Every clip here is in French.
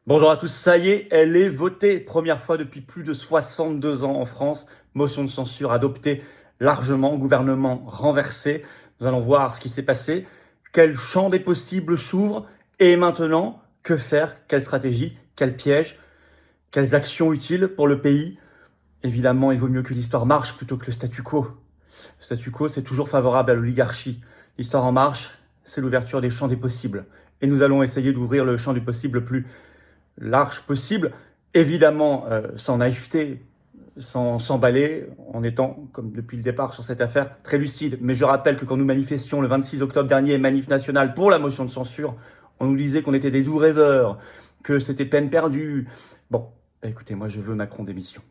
Bonjour à tous, ça y est, elle est votée. Première fois depuis plus de 62 ans en France. Motion de censure adoptée largement, gouvernement renversé. Nous allons voir ce qui s'est passé, quel champ des possibles s'ouvre et maintenant, que faire, quelle stratégie, quel piège, quelles actions utiles pour le pays. Évidemment, il vaut mieux que l'histoire marche plutôt que le statu quo. Le statu quo, c'est toujours favorable à l'oligarchie. L'histoire en marche, c'est l'ouverture des champs des possibles. Et nous allons essayer d'ouvrir le champ du possible le plus large possible, évidemment sans naïveté, sans s'emballer, en étant, comme depuis le départ sur cette affaire, très lucide. Mais je rappelle que quand nous manifestions le 26 octobre dernier, manif nationale pour la motion de censure, on nous disait qu'on était des doux rêveurs, que c'était peine perdue. Bon, bah écoutez, moi je veux Macron démission.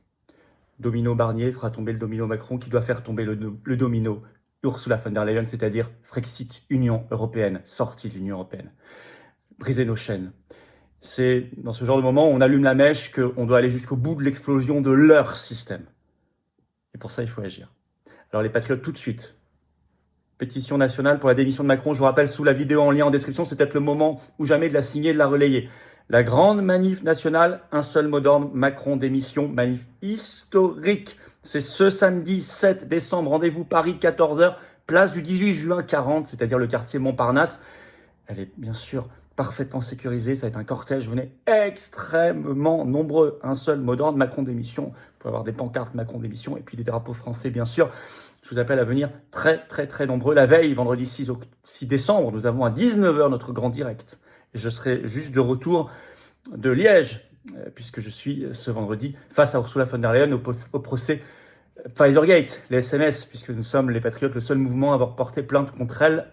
Domino Barnier fera tomber le domino Macron qui doit faire tomber le domino Ursula von der Leyen, c'est-à-dire Frexit, Union européenne, sortie de l'Union européenne. Briser nos chaînes. C'est dans ce genre de moment où on allume la mèche qu'on doit aller jusqu'au bout de l'explosion de leur système. Et pour ça, il faut agir. Alors les patriotes, tout de suite. Pétition nationale pour la démission de Macron. Je vous rappelle, sous la vidéo en lien en description, c'est peut-être le moment ou jamais de la signer, de la relayer. La grande manif nationale, un seul mot d'ordre, Macron démission, manif historique. C'est ce samedi 7 décembre, rendez-vous Paris 14h, place du 18 juin 40, c'est-à-dire le quartier Montparnasse. Elle est bien sûr parfaitement sécurisée, ça va être un cortège, venez extrêmement nombreux. Un seul mot d'ordre, Macron démission. Vous pouvez avoir des pancartes Macron démission et puis des drapeaux français bien sûr. Je vous appelle à venir très nombreux. La veille, vendredi 6 décembre, nous avons à 19h notre grand direct. Et je serai juste de retour de Liège, puisque je suis ce vendredi face à Ursula von der Leyen au procès Pfizergate, les SMS, puisque nous sommes les Patriotes, le seul mouvement à avoir porté plainte contre elle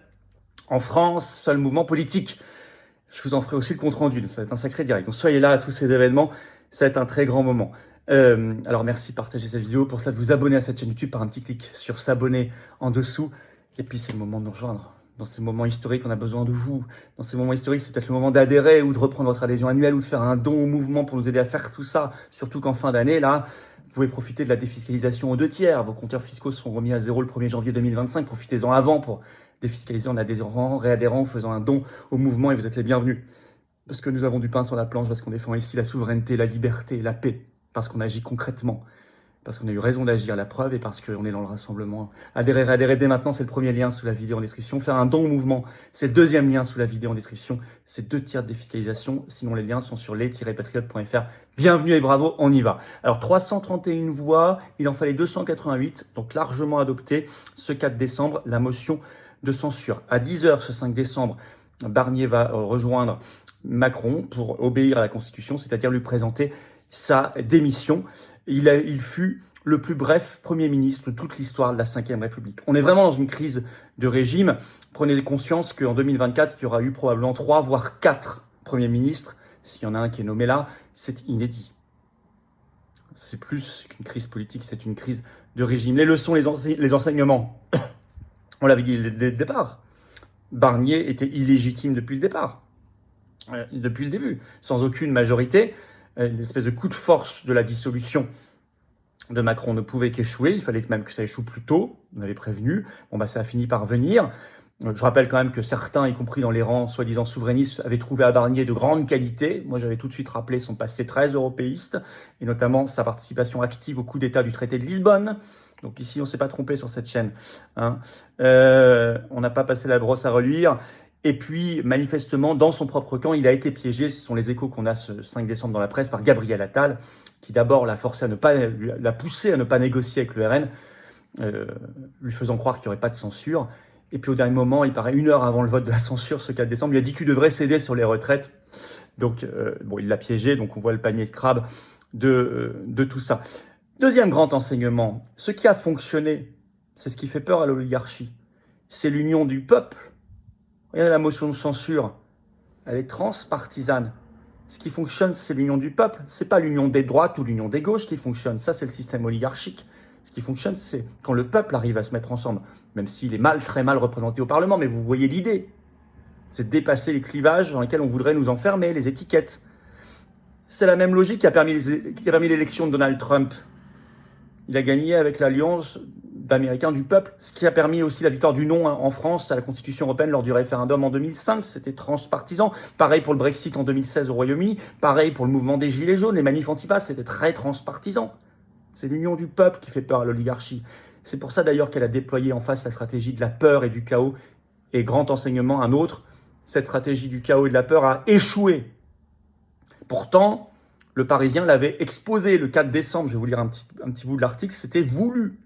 en France, seul mouvement politique. Je vous en ferai aussi le compte-rendu, ça va être un sacré direct. Donc soyez là à tous ces événements, ça va être un très grand moment. Alors merci de partager cette vidéo, pour ça de vous abonner à cette chaîne YouTube par un petit clic sur s'abonner en dessous. Et puis c'est le moment de nous rejoindre. Dans ces moments historiques, on a besoin de vous. Dans ces moments historiques, c'est peut-être le moment d'adhérer ou de reprendre votre adhésion annuelle ou de faire un don au mouvement pour nous aider à faire tout ça. Surtout qu'en fin d'année, là, vous pouvez profiter de la défiscalisation aux 2/3. Vos compteurs fiscaux seront remis à zéro le 1er janvier 2025. Profitez-en avant pour défiscaliser en adhérant, réadhérant, en faisant un don au mouvement et vous êtes les bienvenus. Parce que nous avons du pain sur la planche, parce qu'on défend ici la souveraineté, la liberté, la paix, parce qu'on agit concrètement, parce qu'on a eu raison d'agir, la preuve, et parce qu'on est dans le rassemblement. Adhérer dès maintenant, c'est le premier lien sous la vidéo en description. Faire un don au mouvement, c'est le deuxième lien sous la vidéo en description. C'est 2/3 de défiscalisation, sinon les liens sont sur les-patriotes.fr. Bienvenue et bravo, on y va. Alors 331 voix, il en fallait 288, donc largement adopté ce 4 décembre, la motion de censure. À 10h ce 5 décembre, Barnier va rejoindre Macron pour obéir à la Constitution, c'est-à-dire lui présenter sa démission. Il fut le plus bref Premier ministre de toute l'histoire de la Ve République. On est vraiment dans une crise de régime. Prenez conscience qu'en 2024, il y aura eu probablement 3 voire 4 Premiers ministres. S'il y en a un qui est nommé là, c'est inédit. C'est plus qu'une crise politique, c'est une crise de régime. Les leçons, les enseignements, on l'avait dit dès le départ. Barnier était illégitime depuis le départ, depuis le début, sans aucune majorité. Une espèce de coup de force de la dissolution de Macron ne pouvait qu'échouer. Il fallait même que ça échoue plus tôt. On avait prévenu. Bon, bah, ça a fini par venir. Je rappelle quand même que certains, y compris dans les rangs soi-disant souverainistes, avaient trouvé à Barnier de grandes qualités. Moi, j'avais tout de suite rappelé son passé très européiste, et notamment sa participation active au coup d'État du traité de Lisbonne. Donc ici, on ne s'est pas trompé sur cette chaîne. Hein. On n'a pas passé la brosse à reluire. Et puis, manifestement, dans son propre camp, il a été piégé, ce sont les échos qu'on a ce 5 décembre dans la presse, par Gabriel Attal, qui d'abord l'a poussé à ne pas négocier avec le RN, lui faisant croire qu'il n'y aurait pas de censure. Et puis au dernier moment, il paraît 1 heure avant le vote de la censure, ce 4 décembre, il a dit que tu devrais céder sur les retraites. Donc, bon, il l'a piégé, donc on voit le panier de crabes de tout ça. Deuxième grand enseignement, ce qui a fonctionné, c'est ce qui fait peur à l'oligarchie, c'est l'union du peuple. Regardez la motion de censure, elle est transpartisane. Ce qui fonctionne, c'est l'union du peuple. C'est pas l'union des droites ou l'union des gauches qui fonctionne. Ça, c'est le système oligarchique. Ce qui fonctionne, c'est quand le peuple arrive à se mettre ensemble, même s'il est très mal représenté au Parlement. Mais vous voyez l'idée. C'est de dépasser les clivages dans lesquels on voudrait nous enfermer, les étiquettes. C'est la même logique qui a permis l'élection de Donald Trump. Il a gagné avec l'alliance américain du peuple, ce qui a permis aussi la victoire du non en France à la Constitution européenne lors du référendum en 2005, c'était transpartisan. Pareil pour le Brexit en 2016 au Royaume-Uni, pareil pour le mouvement des Gilets jaunes, les manifs anti-pass, c'était très transpartisan. C'est l'union du peuple qui fait peur à l'oligarchie. C'est pour ça d'ailleurs qu'elle a déployé en face la stratégie de la peur et du chaos. Et grand enseignement, un autre, cette stratégie du chaos et de la peur a échoué. Pourtant, le Parisien l'avait exposé le 4 décembre, je vais vous lire un petit bout de l'article, c'était voulu.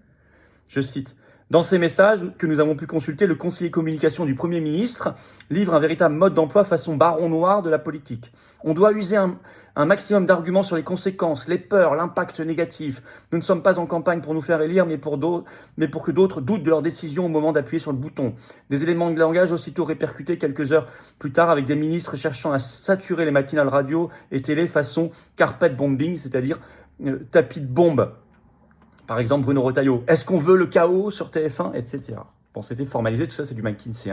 Je cite, « Dans ces messages que nous avons pu consulter, le conseiller communication du Premier ministre livre un véritable mode d'emploi façon baron noir de la politique. On doit user un maximum d'arguments sur les conséquences, les peurs, l'impact négatif. Nous ne sommes pas en campagne pour nous faire élire, mais pour que d'autres doutent de leurs décisions au moment d'appuyer sur le bouton. Des éléments de langage aussitôt répercutés quelques heures plus tard avec des ministres cherchant à saturer les matinales radio et télé façon carpet bombing, c'est-à-dire tapis de bombe. Par exemple, Bruno Retailleau. Est-ce qu'on veut le chaos sur TF1, etc. Bon, c'était formalisé, tout ça, c'est du McKinsey.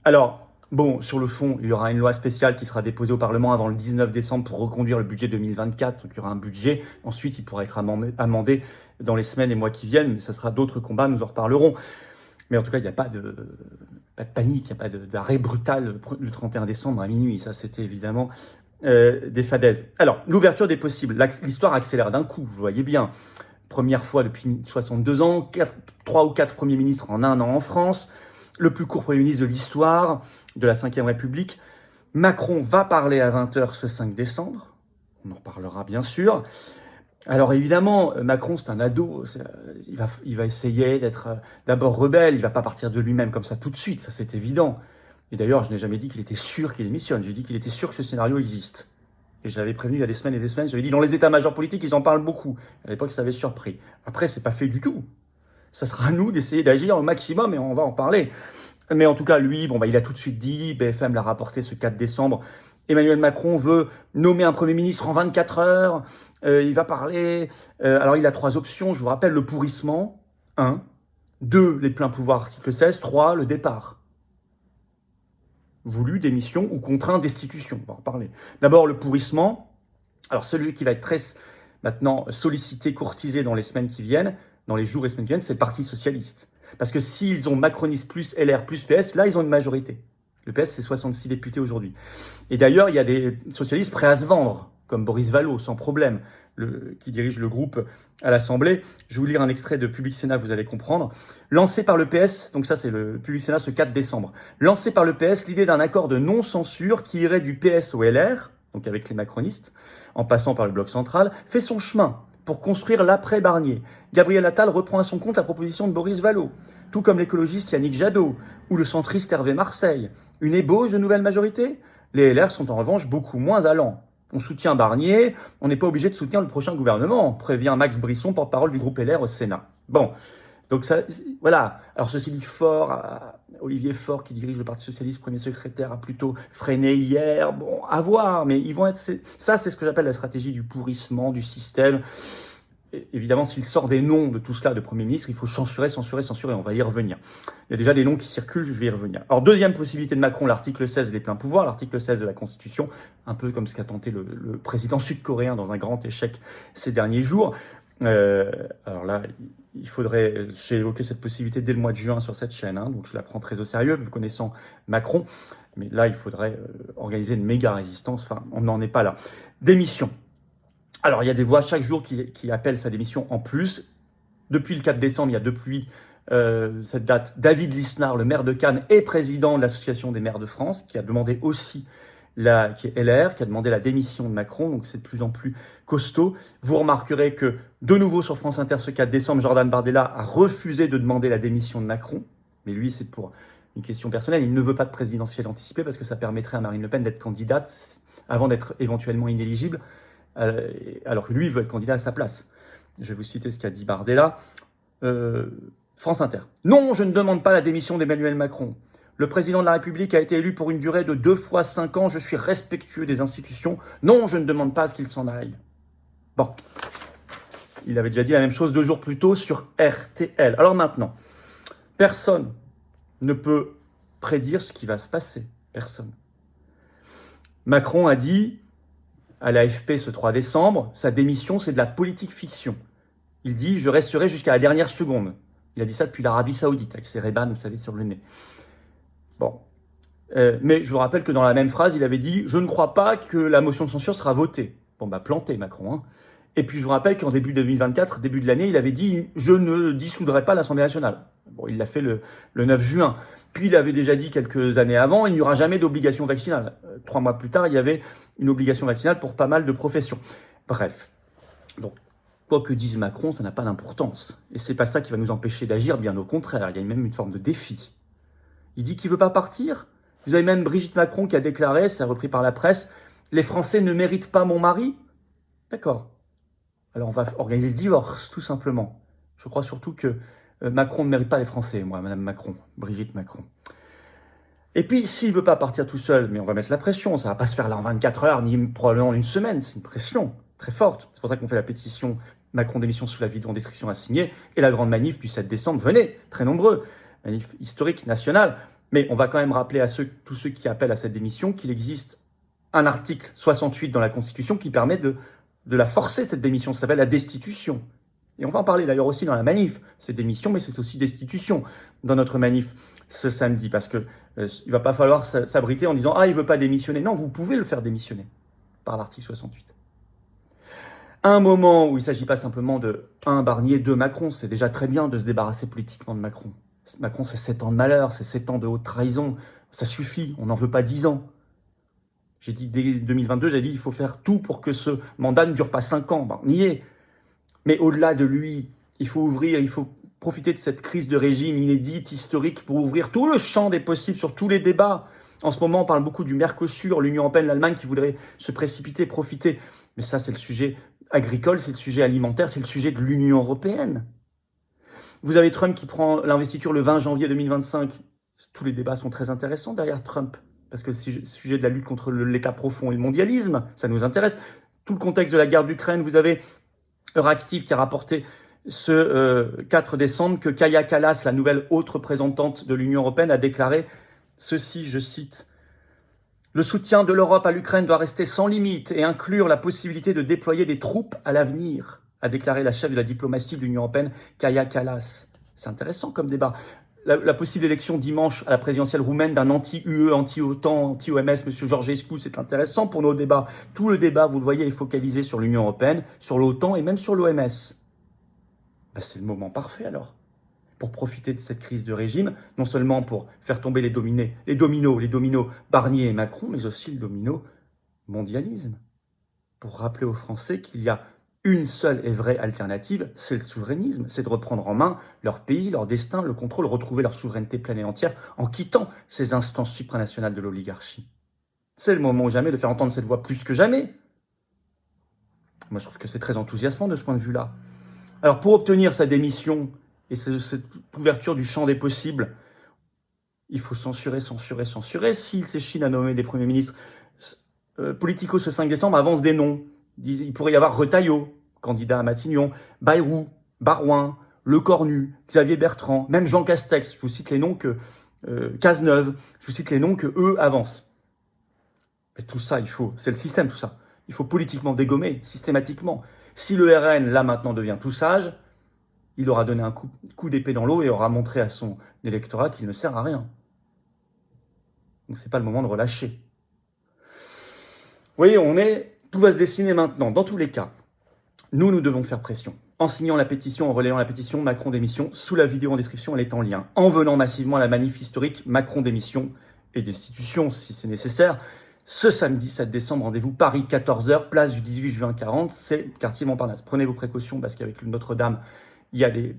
Alors, bon, sur le fond, il y aura une loi spéciale qui sera déposée au Parlement avant le 19 décembre pour reconduire le budget 2024. Donc, il y aura un budget. Ensuite, il pourra être amendé dans les semaines et mois qui viennent. Mais ça sera d'autres combats, nous en reparlerons. Mais en tout cas, il n'y a pas de panique, il n'y a pas d'arrêt brutal le 31 décembre à minuit. Ça, c'était évidemment des fadaises. Alors, l'ouverture des possibles. L'histoire accélère d'un coup, vous voyez bien. Première fois depuis 62 ans, 3 ou 4 premiers ministres en un an en France, le plus court premier ministre de l'histoire de la Ve République. Macron va parler à 20h ce 5 décembre. On en reparlera bien sûr. Alors évidemment, Macron, c'est un ado. Il va essayer d'être d'abord rebelle. Il ne va pas partir de lui-même comme ça tout de suite. Ça, c'est évident. Et d'ailleurs, je n'ai jamais dit qu'il était sûr qu'il démissionne. J'ai dit qu'il était sûr que ce scénario existe. Et je l'avais prévenu il y a des semaines et des semaines. J'avais dit, dans les états-majors politiques, ils en parlent beaucoup. À l'époque, ça avait surpris. Après, c'est pas fait du tout. Ça sera à nous d'essayer d'agir au maximum et on va en parler. Mais en tout cas, lui, il a tout de suite dit, BFM l'a rapporté ce 4 décembre, Emmanuel Macron veut nommer un Premier ministre en 24 heures. Il va parler. Alors, il a 3 options. Je vous rappelle, le pourrissement, 1. 2, les pleins pouvoirs, article 16. 3, le départ. Voulu, démission ou contraint destitution. On va en parler. D'abord, le pourrissement. Alors, celui qui va être très maintenant sollicité, courtisé dans les semaines qui viennent, dans les jours et semaines qui viennent, c'est le Parti socialiste. Parce que s'ils ont macronistes plus LR plus PS, là, ils ont une majorité. Le PS, c'est 66 députés aujourd'hui. Et d'ailleurs, il y a des socialistes prêts à se vendre, comme Boris Vallaud, sans problème, qui dirige le groupe à l'Assemblée. Je vais vous lire un extrait de Public Sénat, vous allez comprendre. Lancé par le PS, donc ça c'est le Public Sénat ce 4 décembre, lancé par le PS l'idée d'un accord de non-censure qui irait du PS au LR, donc avec les macronistes, en passant par le bloc central, fait son chemin pour construire l'après-Barnier. Gabriel Attal reprend à son compte la proposition de Boris Vallaud, tout comme l'écologiste Yannick Jadot ou le centriste Hervé Marseille. Une ébauche de nouvelle majorité ? Les LR sont en revanche beaucoup moins allants. On soutient Barnier, on n'est pas obligé de soutenir le prochain gouvernement, prévient Max Brisson, porte-parole du groupe LR au Sénat. Bon, donc ça, voilà. Alors ceci dit, Olivier Faure, qui dirige le Parti Socialiste, premier secrétaire, a plutôt freiné hier. Bon, à voir, mais ils vont être... Ça, c'est ce que j'appelle la stratégie du pourrissement du système. Et évidemment, s'il sort des noms de tout cela de Premier ministre, il faut censurer, on va y revenir. Il y a déjà des noms qui circulent, je vais y revenir. Alors, deuxième possibilité de Macron, l'article 16 des pleins pouvoirs, l'article 16 de la Constitution, un peu comme ce qu'a tenté le président sud-coréen dans un grand échec ces derniers jours. Alors là, il faudrait, j'ai évoqué cette possibilité dès le mois de juin sur cette chaîne, donc je la prends très au sérieux, vous connaissant Macron, mais là, il faudrait organiser une méga résistance, enfin, on n'en est pas là. Démission. Alors, il y a des voix chaque jour qui appellent sa démission en plus. Depuis le 4 décembre, il y a depuis cette date, David Lisnard, le maire de Cannes et président de l'Association des maires de France, qui a demandé aussi, qui est LR, qui a demandé la démission de Macron, donc c'est de plus en plus costaud. Vous remarquerez que, de nouveau sur France Inter, ce 4 décembre, Jordan Bardella a refusé de demander la démission de Macron, mais lui, c'est pour une question personnelle. Il ne veut pas de présidentielle anticipée parce que ça permettrait à Marine Le Pen d'être candidate avant d'être éventuellement inéligible, alors que lui, il veut être candidat à sa place. Je vais vous citer ce qu'a dit Bardella. France Inter. Non, je ne demande pas la démission d'Emmanuel Macron. Le président de la République a été élu pour une durée de 2 fois 5 ans. Je suis respectueux des institutions. Non, je ne demande pas à ce qu'il s'en aille. Bon. Il avait déjà dit la même chose 2 jours plus tôt sur RTL. Alors maintenant, personne ne peut prédire ce qui va se passer. Personne. Macron a dit à l'AFP ce 3 décembre, sa démission, c'est de la politique fiction. Il dit « je resterai jusqu'à la dernière seconde ». Il a dit ça depuis l'Arabie Saoudite, avec ses Ray-Ban, vous savez, sur le nez. Bon. Mais je vous rappelle que dans la même phrase, il avait dit « je ne crois pas que la motion de censure sera votée ». Bon, bah planté, Macron. Hein. Et puis je vous rappelle qu'en début 2024, début de l'année, il avait dit « je ne dissoudrai pas l'Assemblée nationale ». Bon, il l'a fait le 9 juin. Puis il avait déjà dit quelques années avant, il n'y aura jamais d'obligation vaccinale. 3 mois plus tard, il y avait une obligation vaccinale pour pas mal de professions. Bref. Donc, quoi que dise Macron, ça n'a pas d'importance. Et c'est pas ça qui va nous empêcher d'agir, bien au contraire. Il y a même une forme de défi. Il dit qu'il veut pas partir. Vous avez même Brigitte Macron qui a déclaré, c'est repris par la presse, « Les Français ne méritent pas mon mari ». D'accord. Alors on va organiser le divorce, tout simplement. Je crois surtout que Macron ne mérite pas les Français, moi, Madame Macron, Brigitte Macron. Et puis, s'il ne veut pas partir tout seul, mais on va mettre la pression, ça ne va pas se faire là en 24 heures, ni probablement en une semaine, c'est une pression très forte. C'est pour ça qu'on fait la pétition Macron démission sous la vidéo en description à signer, et la grande manif du 7 décembre, venez, très nombreux, manif historique, nationale. Mais on va quand même rappeler à tous ceux qui appellent à cette démission qu'il existe un article 68 dans la Constitution qui permet de la forcer, cette démission, ça s'appelle la destitution. Et on va en parler d'ailleurs aussi dans la manif. C'est démission, mais c'est aussi destitution dans notre manif ce samedi. Parce que il va pas falloir s'abriter en disant « Ah, il veut pas démissionner ». Non, vous pouvez le faire démissionner par l'article 68. À un moment où il ne s'agit pas simplement de un Barnier, deux Macron, c'est déjà très bien de se débarrasser politiquement de Macron. Macron, c'est 7 ans de malheur, c'est 7 ans de haute trahison. Ça suffit, on n'en veut pas 10 ans. J'ai dit dès 2022, j'ai dit il faut faire tout pour que ce mandat ne dure pas 5 ans. Ben, on y est. Mais au-delà de lui, il faut profiter de cette crise de régime inédite, historique, pour ouvrir tout le champ des possibles sur tous les débats. En ce moment, on parle beaucoup du Mercosur, l'Union européenne, l'Allemagne qui voudrait se précipiter, profiter. Mais ça, c'est le sujet agricole, c'est le sujet alimentaire, c'est le sujet de l'Union européenne. Vous avez Trump qui prend l'investiture le 20 janvier 2025. Tous les débats sont très intéressants derrière Trump. Parce que c'est le sujet de la lutte contre l'État profond et le mondialisme, ça nous intéresse. Tout le contexte de la guerre d'Ukraine, vous avez Euractiv qui a rapporté ce 4 décembre que Kaja Kallas, la nouvelle haute représentante de l'Union européenne, a déclaré ceci, je cite, « Le soutien de l'Europe à l'Ukraine doit rester sans limite et inclure la possibilité de déployer des troupes à l'avenir », a déclaré la chef de la diplomatie de l'Union européenne, Kaja Kallas. C'est intéressant comme débat. La possible élection dimanche à la présidentielle roumaine d'un anti-UE, anti-OTAN, anti-OMS, M. Georgescu, c'est intéressant pour nos débats. Tout le débat, vous le voyez, est focalisé sur l'Union européenne, sur l'OTAN et même sur l'OMS. Ben, c'est le moment parfait alors, pour profiter de cette crise de régime, non seulement pour faire tomber les dominos Barnier et Macron, mais aussi le domino mondialisme. Pour rappeler aux Français qu'il y a une seule et vraie alternative, c'est le souverainisme, c'est de reprendre en main leur pays, leur destin, le contrôle, retrouver leur souveraineté pleine et entière en quittant ces instances supranationales de l'oligarchie. C'est le moment ou jamais de faire entendre cette voix plus que jamais. Moi, je trouve que c'est très enthousiasmant de ce point de vue-là. Alors, pour obtenir sa démission et cette ouverture du champ des possibles, il faut censurer. S'il s'échine à nommer des premiers ministres, Politico ce 5 décembre avance des noms. Il pourrait y avoir Retailleau, candidat à Matignon, Bayrou, Barouin, Lecornu, Xavier Bertrand, même Jean Castex. Je vous cite les noms que Cazeneuve, je vous cite les noms que eux avancent. Et tout ça, c'est le système, tout ça. Il faut politiquement dégommer, systématiquement. Si le RN, là, maintenant, devient tout sage, il aura donné un coup d'épée dans l'eau et aura montré à son électorat qu'il ne sert à rien. Donc, c'est pas le moment de relâcher. Vous voyez, tout va se dessiner maintenant. Dans tous les cas, nous devons faire pression. En signant la pétition, en relayant la pétition Macron démission, sous la vidéo en description, elle est en lien. En venant massivement à la manif historique Macron démission et destitution, si c'est nécessaire. Ce samedi 7 décembre, rendez-vous Paris, 14h, place du 18 juin 40, c'est quartier Montparnasse. Prenez vos précautions parce qu'avec le Notre-Dame, il y a des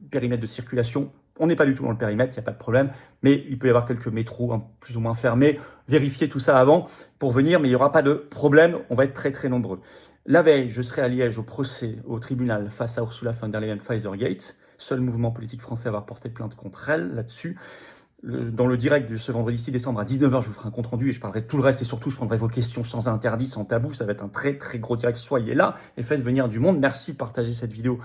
périmètres de circulation. On n'est pas du tout dans le périmètre, il n'y a pas de problème, mais il peut y avoir quelques métros plus ou moins fermés. Vérifiez tout ça avant pour venir, mais il n'y aura pas de problème, on va être très très nombreux. La veille, je serai à Liège au procès, au tribunal, face à Ursula von der Leyen Pfizergate, seul mouvement politique français à avoir porté plainte contre elle là-dessus. Dans le direct de ce vendredi 6 décembre à 19h, je vous ferai un compte-rendu et je parlerai de tout le reste et surtout je prendrai vos questions sans interdit, sans tabou. Ça va être un très très gros direct, soyez là et faites venir du monde. Merci de partager cette vidéo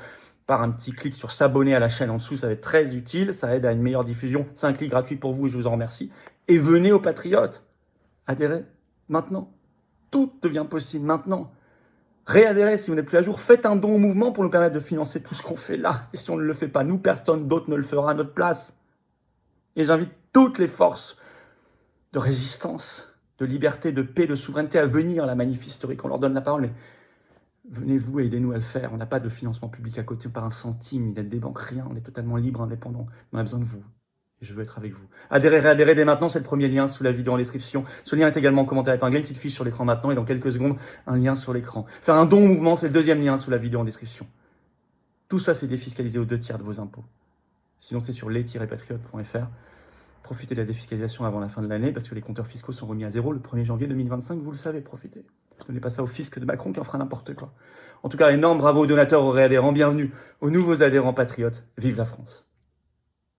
par un petit clic sur s'abonner à la chaîne en dessous, ça va être très utile, ça aide à une meilleure diffusion. C'est un clic gratuit pour vous et je vous en remercie. Et venez aux Patriotes, adhérez maintenant. Tout devient possible maintenant. Réadhérez si vous n'êtes plus à jour. Faites un don au mouvement pour nous permettre de financer tout ce qu'on fait là. Et si on ne le fait pas, nous, personne d'autre ne le fera à notre place. Et j'invite toutes les forces de résistance, de liberté, de paix, de souveraineté à venir à la manif historique. On leur donne la parole, mais venez-vous et aidez-nous à le faire. On n'a pas de financement public à côté, pas un centime, ni d'aide des banques, rien. On est totalement libre, indépendant. On a besoin de vous. Et je veux être avec vous. Adhérez, réadhérez dès maintenant, c'est le premier lien sous la vidéo en description. Ce lien est également en commentaire épinglé, une petite fiche sur l'écran maintenant et dans quelques secondes, un lien sur l'écran. Faire un don au mouvement, c'est le deuxième lien sous la vidéo en description. Tout ça, c'est défiscalisé aux 2/3 de vos impôts. Sinon, c'est sur les-patriotes.fr. Profitez de la défiscalisation avant la fin de l'année parce que les compteurs fiscaux sont remis à zéro le 1er janvier 2025, vous le savez, profitez. Ne donnez pas ça au fisc de Macron qui en fera n'importe quoi. En tout cas, énorme bravo aux donateurs, aux réadhérents, bienvenue aux nouveaux adhérents patriotes. Vive la France!